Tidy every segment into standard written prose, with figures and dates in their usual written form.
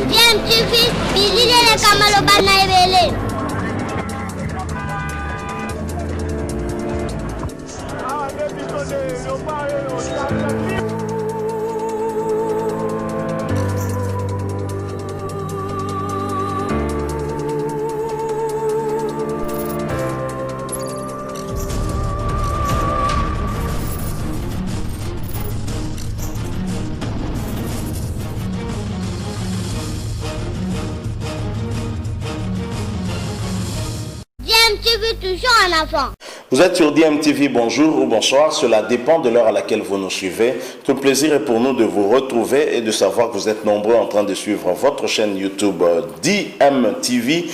Bien, tu fais, Billy le Kamalo Banaïbele. Tu veux toujours un enfant. Vous êtes sur DMTV, bonjour ou bonsoir, cela dépend de l'heure à laquelle vous nous suivez. Tout le plaisir est pour nous de vous retrouver et de savoir que vous êtes nombreux en train de suivre votre chaîne YouTube DMTV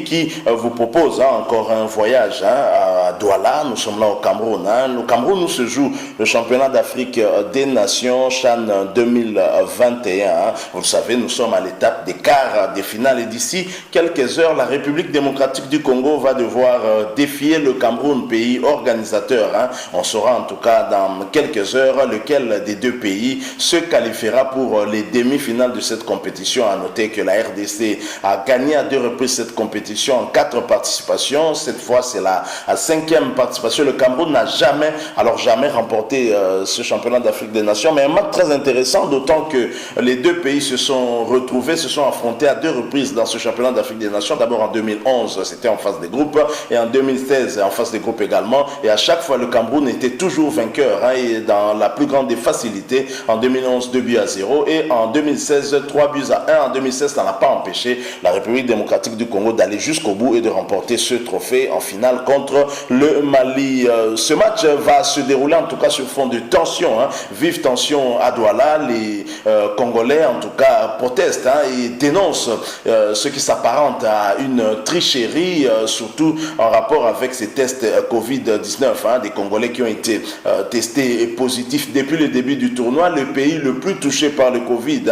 qui vous propose encore un voyage à Douala. Nous sommes là au Cameroun. Au Cameroun où se joue le championnat d'Afrique des Nations CHAN 2021. Vous le savez, nous sommes à l'étape des quarts des finales et d'ici quelques heures, la République démocratique du Congo va devoir défier le Cameroun, pays organisateur. On saura en tout cas dans quelques heures lequel des deux pays se qualifiera pour les demi-finales de cette compétition. À noter que la RDC a gagné à 2 reprises cette compétition en 4 participations. Cette fois, c'est la 5e participation. Le Cameroun n'a jamais remporté ce championnat d'Afrique des Nations. Mais un match très intéressant, d'autant que les deux pays se sont retrouvés, se sont affrontés à 2 reprises dans ce championnat d'Afrique des Nations. D'abord en 2011, c'était en phase des groupes, et en 2016, en phase des groupes également. Et à chaque fois, le Cameroun était toujours vainqueur, et dans la plus grande des facilités. En 2011, 2-0, et en 2016, 3-1. En 2016, ça n'a pas empêché la République démocratique du Congo d'aller jusqu'au bout et de remporter ce trophée en finale contre le Mali. Ce match va se dérouler en tout cas sur fond de tension, vive tension à Douala. Les Congolais en tout cas protestent et dénoncent ce qui s'apparente à une tricherie, surtout en rapport avec ces tests Covid-19, des Congolais qui ont été testés positifs depuis le début du tournoi, le pays le plus touché par le Covid,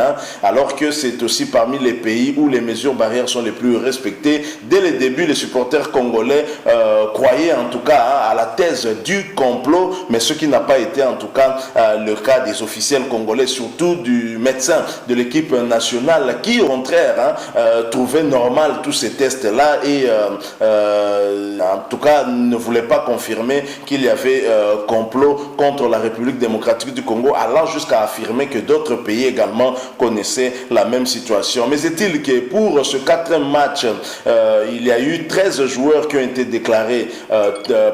alors que c'est aussi parmi les pays où les mesures barrières sont les plus respectées. Dès le début, les supporters congolais croyaient en tout cas à la thèse du complot, mais ce qui n'a pas été en tout cas le cas des officiels congolais, surtout du médecin de l'équipe nationale qui au contraire trouvait normal tous ces tests-là et en tout cas ne voulait pas confirmer qu'il y avait complot contre la République démocratique du Congo, allant jusqu'à affirmer que d'autres pays également connaissaient la même situation. Mais est-il que pour ce 4e match, il y a eu 13 joueurs qui ont été déclarés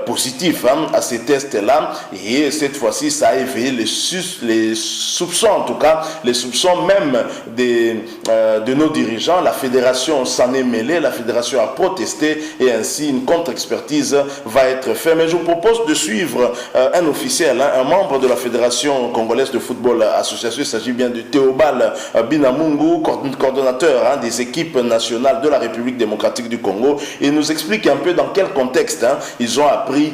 positifs à ces tests-là, et cette fois-ci, ça a éveillé les soupçons, en tout cas, les soupçons même de nos dirigeants. La fédération s'en est mêlée, la fédération a protesté, et ainsi une contre-expertise va être faite. Mais je vous propose de suivre un officiel, un membre de la Fédération congolaise de football association. Il s'agit bien de Théobald Binamungu, coordonnateur des équipes nationales de la République démocratique du Congo. Il nous explique un peu dans quel contexte ils ont appris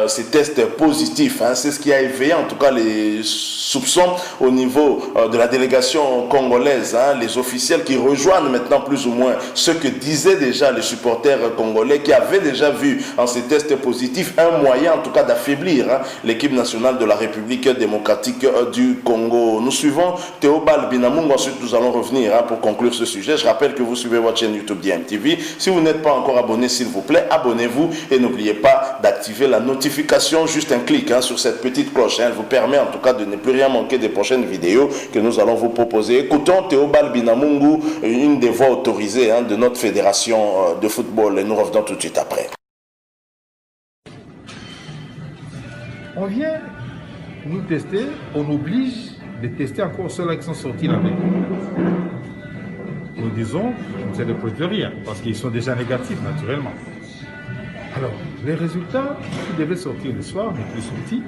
ces tests positifs. C'est ce qui a éveillé en tout cas les soupçons au niveau de la délégation congolaise. Les officiels qui rejoignent maintenant plus ou moins ce que disaient déjà les supporters congolais qui avaient déjà vu en ces tests positifs un moyen en tout cas d'affaiblir l'équipe nationale de la République démocratique du Congo. Nous suivons Théobald Binamungu, ensuite nous allons revenir pour conclure ce sujet. Je rappelle que vous suivez votre chaîne YouTube DMTV. Si vous n'êtes pas encore abonné, s'il vous plaît, abonnez-vous et n'oubliez pas d'activer la notification, juste un clic sur cette petite cloche. Elle vous permet en tout cas de ne plus rien manquer des prochaines vidéos que nous allons vous proposer. Écoutons Théobald Binamungu, une des voix autorisées de notre fédération de football, et nous revenons tout de suite après. On vient nous tester, on oblige de tester encore ceux-là qui sont sortis la veille. Nous disons, c'est ne peut rien, parce qu'ils sont déjà négatifs naturellement. Alors, les résultats qui devaient sortir le soir n'est plus sortis.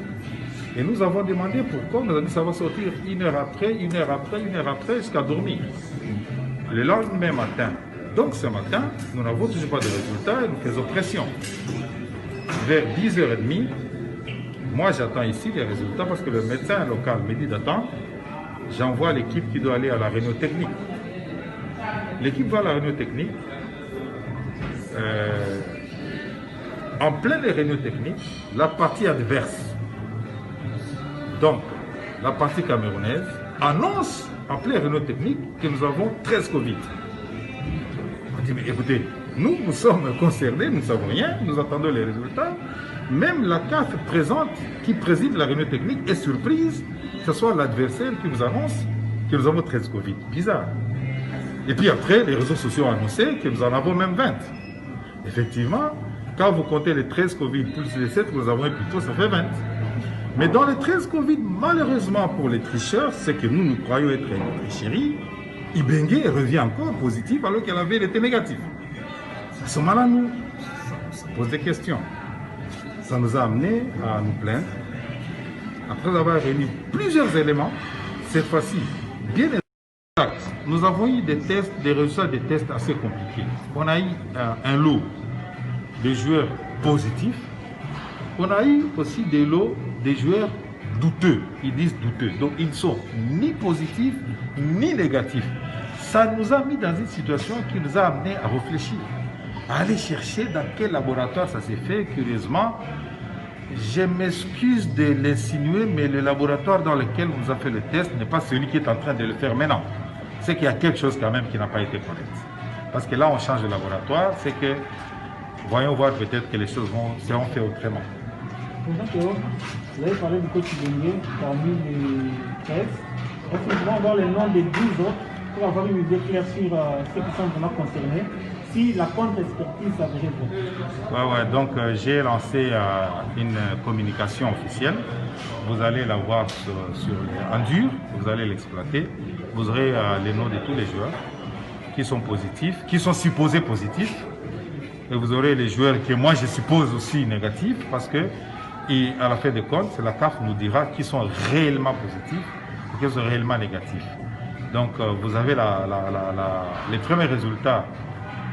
Et nous avons demandé pourquoi. Nous avons dit que ça va sortir 1 heure après, 1 heure après, 1 heure après, jusqu'à dormir. Le lendemain matin. Donc ce matin, nous n'avons toujours pas de résultats et nous faisons pression. Vers 10h30, moi j'attends ici les résultats parce que le médecin local me dit d'attendre. J'envoie l'équipe qui doit aller à la réunion technique. L'équipe va à la réunion technique. En pleine réunion technique, la partie adverse, donc la partie camerounaise, annonce, appelée Renault Technique, que nous avons 13 Covid. On dit, mais écoutez, nous sommes concernés, nous ne savons rien, nous attendons les résultats. Même la CAF présente, qui préside la réunion technique, est surprise que ce soit l'adversaire qui vous annonce que nous avons 13 Covid. Bizarre. Et puis après, les réseaux sociaux ont annoncé que nous en avons même 20. Effectivement, quand vous comptez les 13 Covid plus les 7 que nous avons eu plus tôt, ça fait 20. Mais dans les 13 Covid, malheureusement pour les tricheurs, c'est que nous croyons être une tricherie. Ibenge revient encore positif alors qu'elle avait été négative. À ce moment-là, nous, ça pose des questions. Ça nous a amené à nous plaindre. Après avoir réuni plusieurs éléments, cette fois-ci, bien exact, nous avons eu des tests, des résultats des tests assez compliqués. On a eu un lot de joueurs positifs. On a eu aussi des lots de joueurs douteux. Ils disent douteux. Donc, ils ne sont ni positifs, ni négatifs. Ça nous a mis dans une situation qui nous a amené à réfléchir, à aller chercher dans quel laboratoire ça s'est fait. Curieusement, je m'excuse de l'insinuer, mais le laboratoire dans lequel on nous a fait le test n'est pas celui qui est en train de le faire maintenant. C'est qu'il y a quelque chose quand même qui n'a pas été correct. Parce que là, on change de laboratoire, c'est que, voyons voir peut-être que les choses seront faites autrement. Vous avez parlé du coach Ibenge parmi les 13. Est-ce que nous pouvons avoir les noms des 12 autres pour avoir une idée claire sur ceux qui sont vraiment concernés, si la contre-expertise s'avérait vraie? Donc j'ai lancé une communication officielle. Vous allez la voir en dur, vous allez l'exploiter. Vous aurez les noms de tous les joueurs qui sont positifs, qui sont supposés positifs. Et vous aurez les joueurs que moi je suppose aussi négatifs, parce que à la fin des comptes, c'est la CAF nous dira qui sont réellement positifs et qui sont réellement négatifs. Donc vous avez les premiers résultats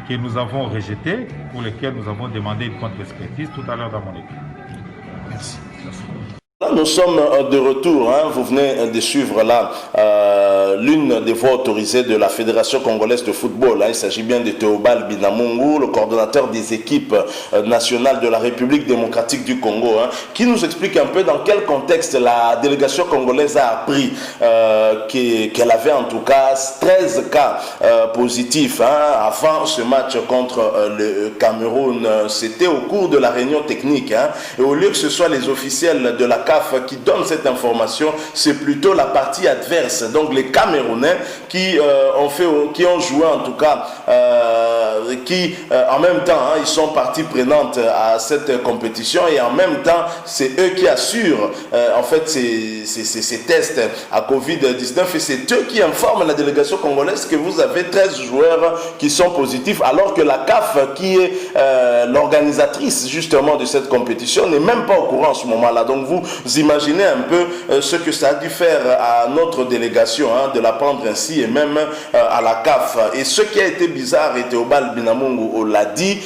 que nous avons rejetés, pour lesquels nous avons demandé une contre-expertise tout à l'heure dans mon équipe. Merci. Là, nous sommes de retour, hein. Vous venez de suivre là l'une des voix autorisées de la Fédération congolaise de football. Hein. Il s'agit bien de Théobald Binamungu, le coordonnateur des équipes nationales de la République démocratique du Congo, hein, qui nous explique un peu dans quel contexte la délégation congolaise a appris qu'elle avait en tout cas 13 cas positifs, hein, avant ce match contre le Cameroun. C'était au cours de la réunion technique, hein, et au lieu que ce soit les officiels de la CAF qui donnent cette information, c'est plutôt la partie adverse, donc les Camerounais qui ont joué en tout cas, en même temps, hein, ils sont partie prenante à cette compétition, et en même temps c'est eux qui assurent en fait ces tests à Covid-19, et c'est eux qui informent la délégation congolaise que vous avez 13 joueurs qui sont positifs, alors que la CAF, qui est l'organisatrice justement de cette compétition, n'est même pas au courant en ce moment-là. Donc vous imaginez un peu ce que ça a dû faire à notre délégation, hein, de la prendre ainsi, et même à la CAF. Et ce qui a été bizarre, et Théobald Binamungu l'a dit,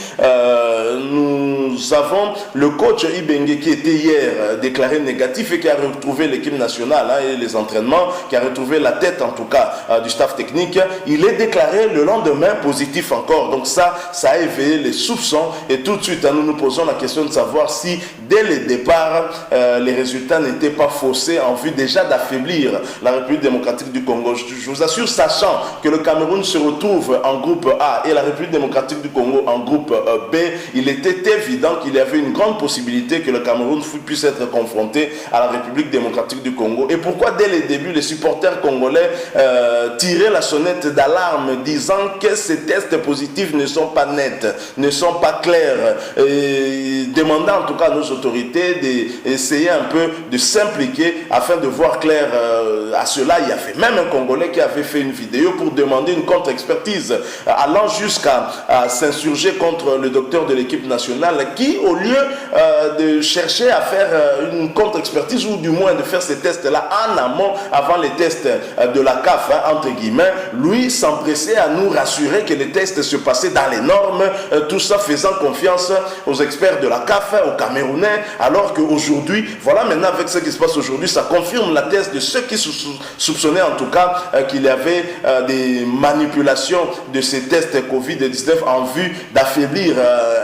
nous avons le coach Ibenge qui était hier déclaré négatif et qui a retrouvé l'équipe nationale, hein, et les entraînements, qui a retrouvé la tête en tout cas du staff technique. Il est déclaré le lendemain positif encore. Donc ça a éveillé les soupçons, et tout de suite, hein, nous nous posons la question de savoir si dès le départ les résultats n'étaient pas faussés en vue déjà d'affaiblir la République démocratique du Congo. Je vous assure, sachant que le Cameroun se retrouve en groupe A et la République démocratique du Congo en groupe B, il était évident qu'il y avait une grande possibilité que le Cameroun puisse être confronté à la République démocratique du Congo. Et pourquoi dès le début les supporters congolais tiraient la sonnette d'alarme, disant que ces tests positifs ne sont pas nets, ne sont pas clairs, et demandant en tout cas à nos autorités d'essayer un peu de s'impliquer afin de voir clair à cela. Il y avait même un Congolais qui avait fait une vidéo pour demander une contre-expertise, allant jusqu'à s'insurger contre le docteur de l'équipe nationale, qui, au lieu de chercher à faire une contre-expertise, ou du moins de faire ces tests-là en amont, avant les tests de la CAF, hein, entre guillemets, lui s'empressait à nous rassurer que les tests se passaient dans les normes, tout ça faisant confiance aux experts de la CAF, aux Camerounais, alors qu'aujourd'hui, voilà voilà maintenant avec ce qui se passe aujourd'hui, ça confirme la thèse de ceux qui soupçonnaient en tout cas qu'il y avait des manipulations de ces tests Covid-19 en vue d'affaiblir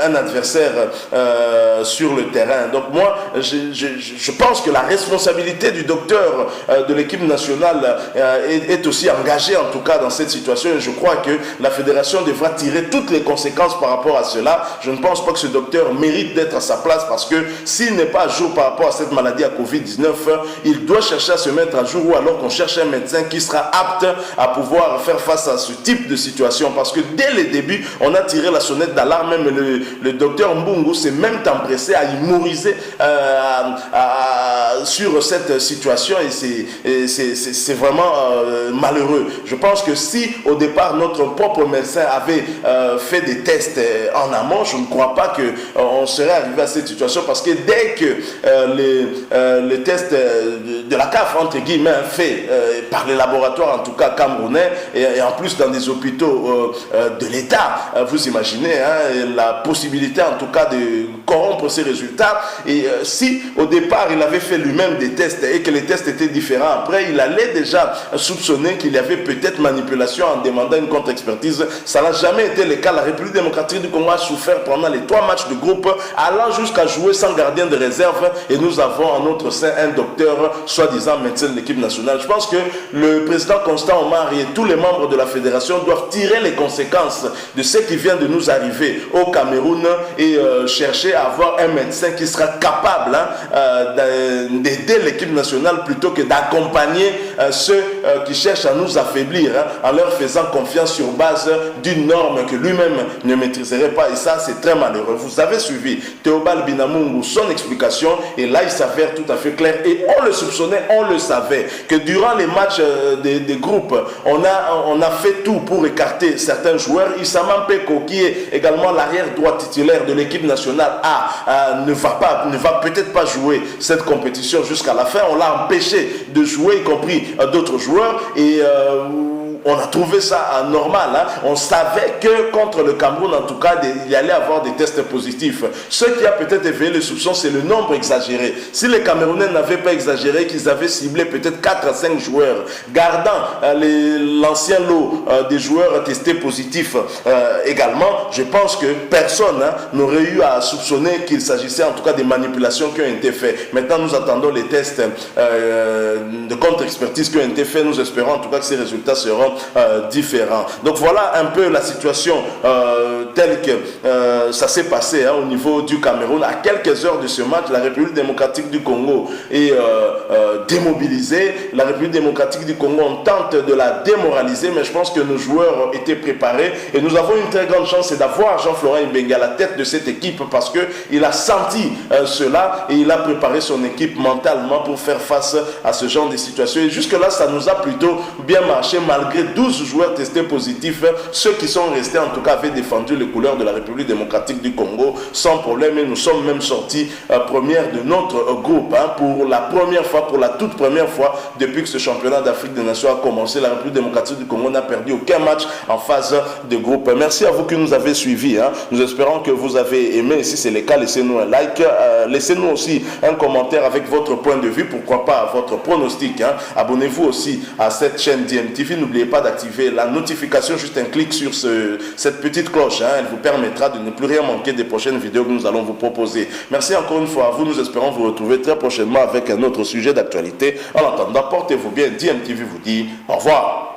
un adversaire sur le terrain. Donc moi, je pense que la responsabilité du docteur de l'équipe nationale est aussi engagée en tout cas dans cette situation, et je crois que la fédération devra tirer toutes les conséquences par rapport à cela. Je ne pense pas que ce docteur mérite d'être à sa place, parce que s'il n'est pas à jour par rapport à cette maladie à Covid-19, il doit chercher à se mettre à jour, ou alors qu'on cherche un médecin qui sera apte à pouvoir faire face à ce type de situation, parce que dès le début, on a tiré la sonnette d'alarme. Même le docteur Mbungu s'est même empressé à humoriser sur cette situation, et c'est vraiment malheureux. Je pense que si au départ notre propre médecin avait fait des tests en amont, je ne crois pas qu'on serait arrivé à cette situation, parce que dès que les tests de la CAF entre guillemets faits par les laboratoires en tout cas camerounais, et en plus dans des hôpitaux de l'État, vous imaginez la possibilité en tout cas de corrompre ces résultats. Et si au départ il avait fait lui-même des tests et que les tests étaient différents, après il allait déjà soupçonner qu'il y avait peut-être manipulation en demandant une contre-expertise. Ça n'a jamais été le cas. La République démocratique du Congo a souffert pendant les 3 matchs de groupe, allant jusqu'à jouer sans gardien de réserve, et nous avons en notre sein un docteur soi-disant médecin de l'équipe nationale. Je pense que le président Constant Omar et tous les membres de la fédération doivent tirer les conséquences de ce qui vient de nous arriver au Cameroun, et chercher à avoir un médecin qui sera capable d'aider l'équipe nationale plutôt que d'accompagner ceux qui cherchent à nous affaiblir en leur faisant confiance sur base d'une norme que lui-même ne maîtriserait pas. Et ça, c'est très malheureux. Vous avez suivi Théobald Binamungu, son explication, et là il s'avère tout à fait clair, et on le soupçonnait, on le savait, que durant les matchs des groupes, on a fait tout pour écarter certains joueurs. Issama Mpeko, qui est également l'arrière droit titulaire de l'équipe nationale ne va peut-être pas jouer cette compétition jusqu'à la fin. On l'a empêché de jouer, y compris d'autres joueurs, et on a trouvé ça normal. On savait que contre le Cameroun, en tout cas, il y allait avoir des tests positifs. Ce qui a peut-être éveillé le soupçon, c'est le nombre exagéré. Si les Camerounais n'avaient pas exagéré, qu'ils avaient ciblé peut-être 4 à 5 joueurs, gardant l'ancien lot des joueurs testés positifs également, je pense que personne n'aurait eu à soupçonner qu'il s'agissait en tout cas des manipulations qui ont été faites. Maintenant, nous attendons les tests de contre-expertise qui ont été faits. Nous espérons en tout cas que ces résultats seront différents. Donc voilà un peu la situation telle que ça s'est passé au niveau du Cameroun. À quelques heures de ce match, la République démocratique du Congo est démobilisée. La République démocratique du Congo, on tente de la démoraliser, mais je pense que nos joueurs étaient préparés, et nous avons une très grande chance, c'est d'avoir Jean-Florent Ibenge à la tête de cette équipe, parce qu'il a senti cela, et il a préparé son équipe mentalement pour faire face à ce genre de situation. Et jusque là, ça nous a plutôt bien marché, malgré 12 joueurs testés positifs. Ceux qui sont restés en tout cas avaient défendu les couleurs de la République démocratique du Congo sans problème, et nous sommes même sortis première de notre groupe pour la première fois, pour la toute première fois depuis que ce championnat d'Afrique des Nations a commencé. La République démocratique du Congo n'a perdu aucun match en phase de groupe. Merci à vous qui nous avez suivis. Nous espérons que vous avez aimé. Et si c'est le cas, laissez-nous un like, laissez-nous aussi un commentaire avec votre point de vue, pourquoi pas votre pronostic. Abonnez-vous aussi à cette chaîne DMTV. N'oubliez pas d'activer la notification, juste un clic sur cette petite cloche. Elle vous permettra de ne plus rien manquer des prochaines vidéos que nous allons vous proposer. Merci encore une fois à vous. Nous espérons vous retrouver très prochainement avec un autre sujet d'actualité. En attendant, portez-vous bien. DMTV vous dit au revoir.